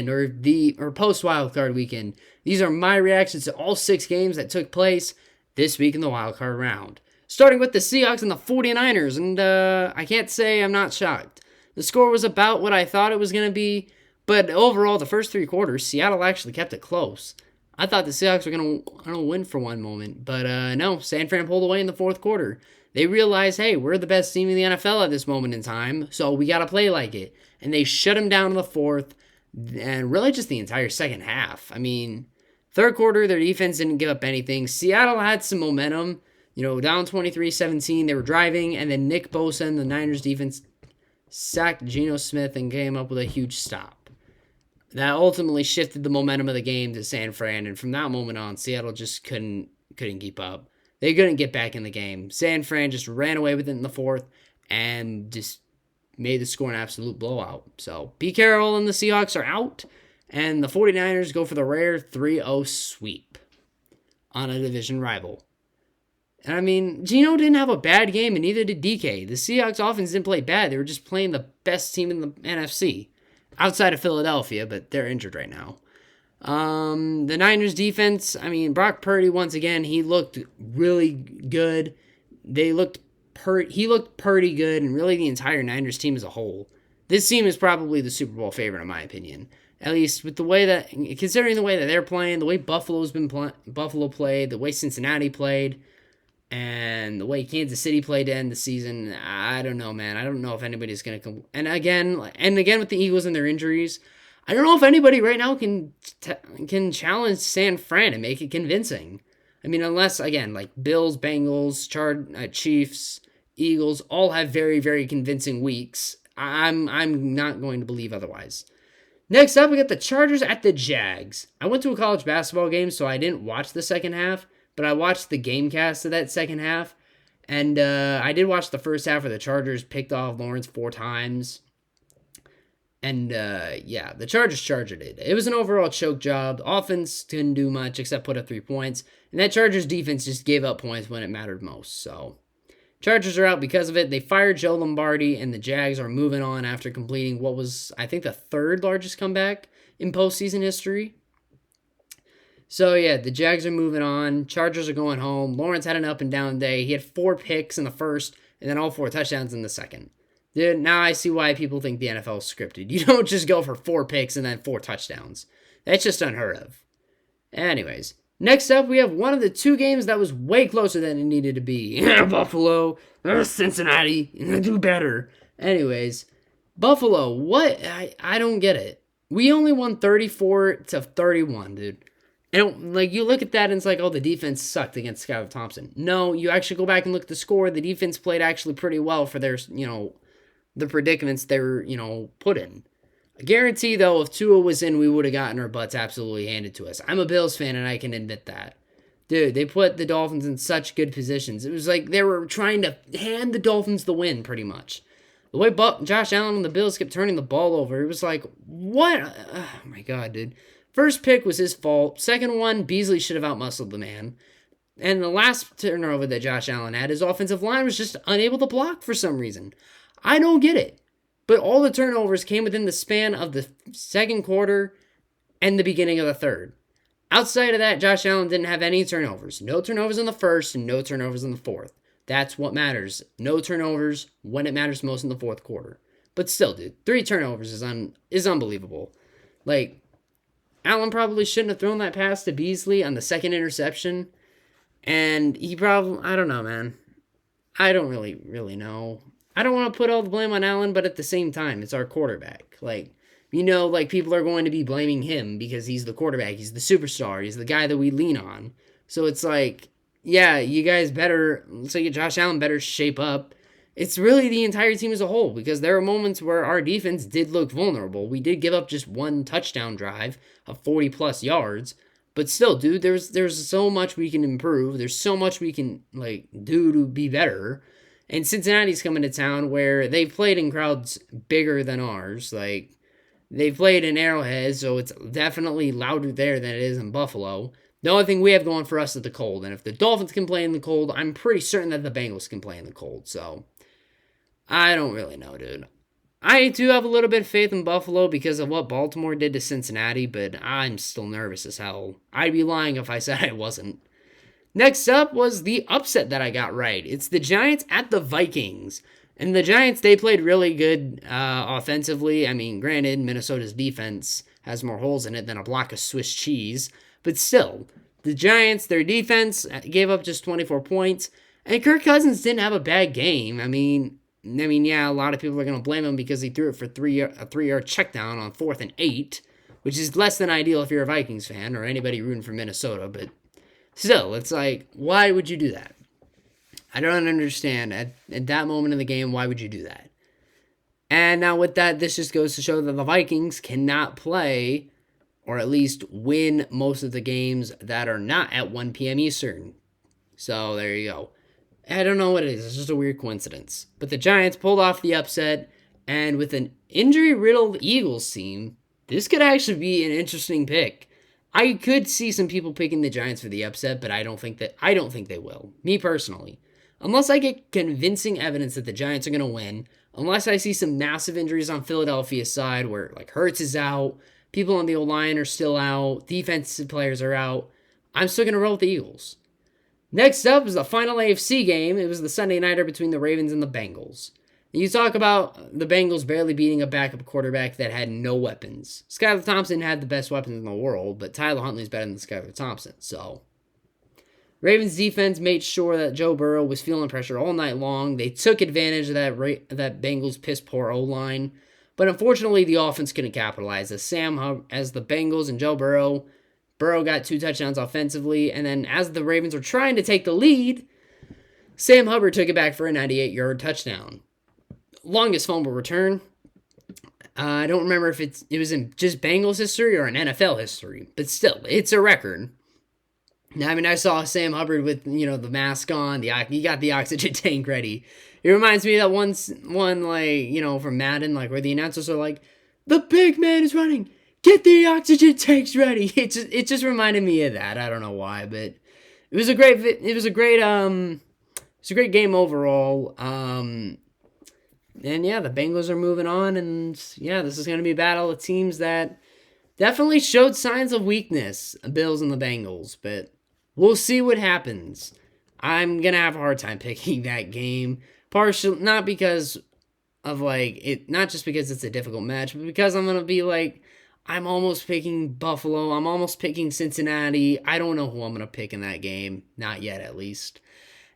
or post WildCard weekend. These are my reactions to all 6 games that took place this week in the WildCard round. Starting with the Seahawks and the 49ers, and I can't say I'm not shocked. The score was about what I thought it was going to be, but overall, the first 3 quarters, Seattle actually kept it close. I thought the Seahawks were going to win for one moment, but no, San Fran pulled away in the 4th quarter. They realized, hey, we're the best team in the NFL at this moment in time, so we got to play like it. And they shut them down in the 4th, and really just the entire second half. I mean, 3rd quarter, their defense didn't give up anything. Seattle had some momentum, down 23-17. They were driving, and then Nick Bosa and the Niners defense sacked Geno Smith and came up with a huge stop. That ultimately shifted the momentum of the game to San Fran, and from that moment on, Seattle just couldn't keep up. They couldn't get back in the game. San Fran just ran away with it in the 4th and just made the score an absolute blowout. So, Pete Carroll and the Seahawks are out, and the 49ers go for the rare 3-0 sweep on a division rival. And I mean, Geno didn't have a bad game, and neither did DK. The Seahawks offense didn't play bad. They were just playing the best team in the NFC, outside of Philadelphia, but they're injured right now. The Niners defense, I mean, Brock Purdy, once again, he looked really good. He looked pretty good, and really the entire Niners team as a whole. This team is probably the Super Bowl favorite, in my opinion. At least with the way that, considering the way that they're playing, the way Buffalo played, the way Cincinnati played, and the way Kansas City played to end the season. I don't know, man. I don't know if anybody's going to come. And again with the Eagles and their injuries, I don't know if anybody right now can challenge San Fran and make it convincing. I mean, unless, again, like Bills, Bengals, Chiefs, Eagles, all have very, very convincing weeks. I'm not going to believe otherwise. Next up, we got the Chargers at the Jags. I went to a college basketball game, so I didn't watch the second half, but I watched the game cast of that second half, and I did watch the first half where the Chargers picked off Lawrence 4 times. And, the Chargers charged it. It was an overall choke job. The offense didn't do much except put up 3 points. And that Chargers defense just gave up points when it mattered most. So, Chargers are out because of it. They fired Joe Lombardi, and the Jags are moving on after completing what was, I think, the 3rd largest comeback in postseason history. So, yeah, the Jags are moving on. Chargers are going home. Lawrence had an up and down day. He had 4 picks in the first, and then all 4 touchdowns in the second. Dude, now I see why people think the NFL is scripted. You don't just go for 4 picks and then 4 touchdowns. That's just unheard of. Anyways, next up, we have one of the 2 games that was way closer than it needed to be. Buffalo, Cincinnati, do better. Anyways, Buffalo, what? I don't get it. We only won 34-31, dude. And you look at that and it's like, oh, the defense sucked against Skylar Thompson. No, you actually go back and look at the score. The defense played actually pretty well for their, the predicaments they were, put in. I guarantee, though, if Tua was in, we would have gotten our butts absolutely handed to us. I'm a Bills fan, and I can admit that. Dude, they put the Dolphins in such good positions. It was like they were trying to hand the Dolphins the win, pretty much. The way Josh Allen and the Bills kept turning the ball over, it was like, what? Oh, my God, dude. First pick was his fault. Second one, Beasley should have outmuscled the man. And the last turnover that Josh Allen had, his offensive line was just unable to block for some reason. I don't get it. But all the turnovers came within the span of the second quarter and the beginning of the third. Outside of that, Josh Allen didn't have any turnovers. No turnovers in the first and no turnovers in the fourth. That's what matters. No turnovers when it matters most in the fourth quarter. But still, dude, 3 turnovers is unbelievable. Allen probably shouldn't have thrown that pass to Beasley on the second interception. And he probably, I don't know, man. I don't really know. I don't want to put all the blame on Allen, but at the same time, it's our quarterback. People are going to be blaming him because he's the quarterback. He's the superstar. He's the guy that we lean on. So it's you guys better, Josh Allen better shape up. It's really the entire team as a whole, because there are moments where our defense did look vulnerable. We did give up just 1 touchdown drive of 40-plus yards. But still, dude, there's so much we can improve. There's so much we can, do to be better. And Cincinnati's coming to town where they've played in crowds bigger than ours. They've played in Arrowhead, so it's definitely louder there than it is in Buffalo. The only thing we have going for us is the cold. And if the Dolphins can play in the cold, I'm pretty certain that the Bengals can play in the cold. So, I don't really know, dude. I do have a little bit of faith in Buffalo because of what Baltimore did to Cincinnati, but I'm still nervous as hell. I'd be lying if I said I wasn't. Next up was the upset that I got right. It's the Giants at the Vikings. And the Giants, they played really good offensively. I mean, granted, Minnesota's defense has more holes in it than a block of Swiss cheese. But still, the Giants, their defense gave up just 24 points. And Kirk Cousins didn't have a bad game. I mean, yeah, a lot of people are going to blame him because he threw it for a 3-yard check down on 4th and 8, which is less than ideal if you're a Vikings fan or anybody rooting for Minnesota. But still, it's like, why would you do that? I don't understand. At that moment in the game, why would you do that? And now with that, this just goes to show that the Vikings cannot play, or at least win most of the games that are not at 1 p.m. Eastern. So there you go. I don't know what it is. It's just a weird coincidence. But the Giants pulled off the upset, and with an injury-riddled Eagles team, this could actually be an interesting pick. I could see some people picking the Giants for the upset, but I don't think they will. Me personally. Unless I get convincing evidence that the Giants are going to win, unless I see some massive injuries on Philadelphia's side where like Hurts is out, people on the O-line are still out, defensive players are out, I'm still going to roll with the Eagles. Next up is the final AFC game. It was the Sunday nighter between the Ravens and the Bengals. You talk about the Bengals barely beating a backup quarterback that had no weapons. Skylar Thompson had the best weapons in the world, but Tyler Huntley's better than Skylar Thompson, so Ravens defense made sure that Joe Burrow was feeling pressure all night long. They took advantage of that Bengals piss poor O-line, but unfortunately the offense couldn't capitalize as the Bengals and Joe Burrow got 2 touchdowns offensively, and then as the Ravens were trying to take the lead, Sam Hubbard took it back for a 98-yard touchdown. Longest fumble return. I don't remember if it was in just Bengals history or in NFL history, but still, it's a record. I mean, I saw Sam Hubbard with, the mask on, he got the oxygen tank ready. It reminds me of that one from Madden, where the announcers are like, the big man is running, get the oxygen tanks ready. It just reminded me of that. I don't know why, but it was a great game overall. And yeah, the Bengals are moving on, and yeah, this is going to be a battle of teams that definitely showed signs of weakness, Bills and the Bengals, but we'll see what happens. I'm going to have a hard time picking that game, partially, not because of, not just because it's a difficult match, but because I'm going to be I'm almost picking Buffalo, I'm almost picking Cincinnati. I don't know who I'm going to pick in that game, not yet at least.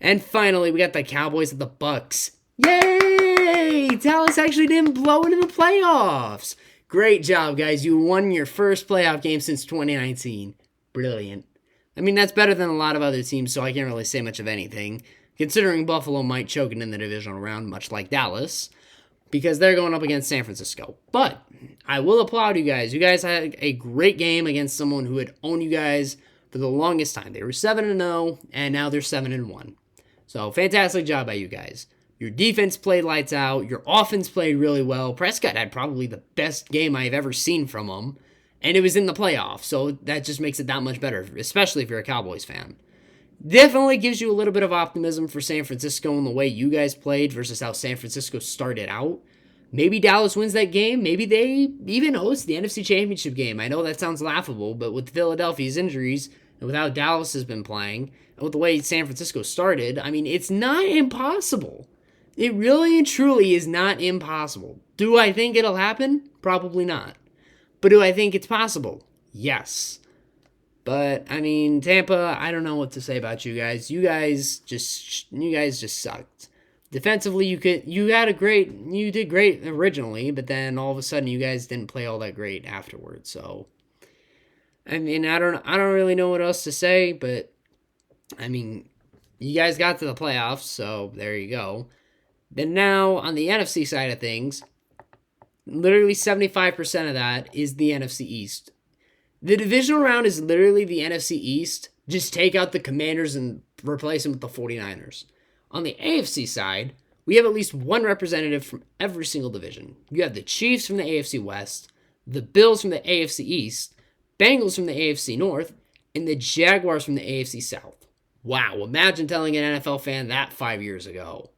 And finally, we got the Cowboys at the Bucks. Yay! Dallas actually didn't blow into the playoffs. Great job, guys. You won your first playoff game since 2019. Brilliant. I mean, that's better than a lot of other teams, so I can't really say much of anything, considering Buffalo might choke it in the divisional round, much like Dallas, because they're going up against San Francisco. But I will applaud you guys. You guys had a great game against someone who had owned you guys for the longest time. They were 7-0, and now they're 7-1. So, fantastic job by you guys. Your defense played lights out. Your offense played really well. Prescott had probably the best game I've ever seen from him. And it was in the playoffs, so that just makes it that much better, especially if you're a Cowboys fan. Definitely gives you a little bit of optimism for San Francisco and the way you guys played versus how San Francisco started out. Maybe Dallas wins that game. Maybe they even host the NFC Championship game. I know that sounds laughable, but with Philadelphia's injuries and with how Dallas has been playing and with the way San Francisco started, I mean, it's not impossible. It really and truly is not impossible. Do I think it'll happen? Probably not. But do I think it's possible? Yes. But, I mean, Tampa, I don't know what to say about you guys. You guys just sucked. Defensively, you did great originally, but then all of a sudden you guys didn't play all that great afterwards. So, I mean, I don't really know what else to say, but, I mean, you guys got to the playoffs, so there you go. Then now, on the NFC side of things, literally 75% of that is the NFC East. The divisional round is literally the NFC East. Just take out the Commanders and replace them with the 49ers. On the AFC side, we have at least one representative from every single division. You have the Chiefs from the AFC West, the Bills from the AFC East, Bengals from the AFC North, and the Jaguars from the AFC South. Wow, imagine telling an NFL fan that 5 years ago.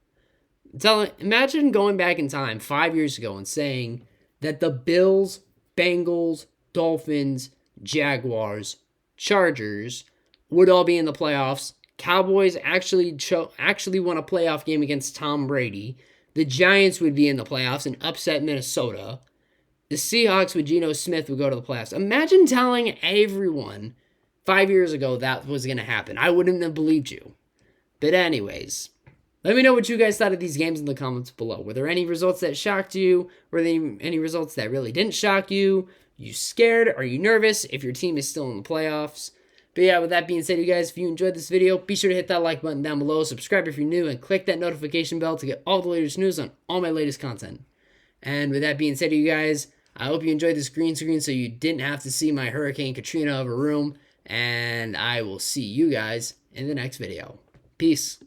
Imagine going back in time 5 years ago and saying that the Bills, Bengals, Dolphins, Jaguars, Chargers would all be in the playoffs. Cowboys actually won a playoff game against Tom Brady. The Giants would be in the playoffs and upset Minnesota. The Seahawks with Geno Smith would go to the playoffs. Imagine telling everyone 5 years ago that was going to happen. I wouldn't have believed you. But anyways, let me know what you guys thought of these games in the comments below. Were there any results that shocked you? Were there any results that really didn't shock you? You scared? Are you nervous if your team is still in the playoffs? But yeah, with that being said, you guys, if you enjoyed this video, be sure to hit that like button down below, subscribe if you're new, and click that notification bell to get all the latest news on all my latest content. And with that being said, you guys, I hope you enjoyed this green screen so you didn't have to see my Hurricane Katrina of a room. And I will see you guys in the next video. Peace.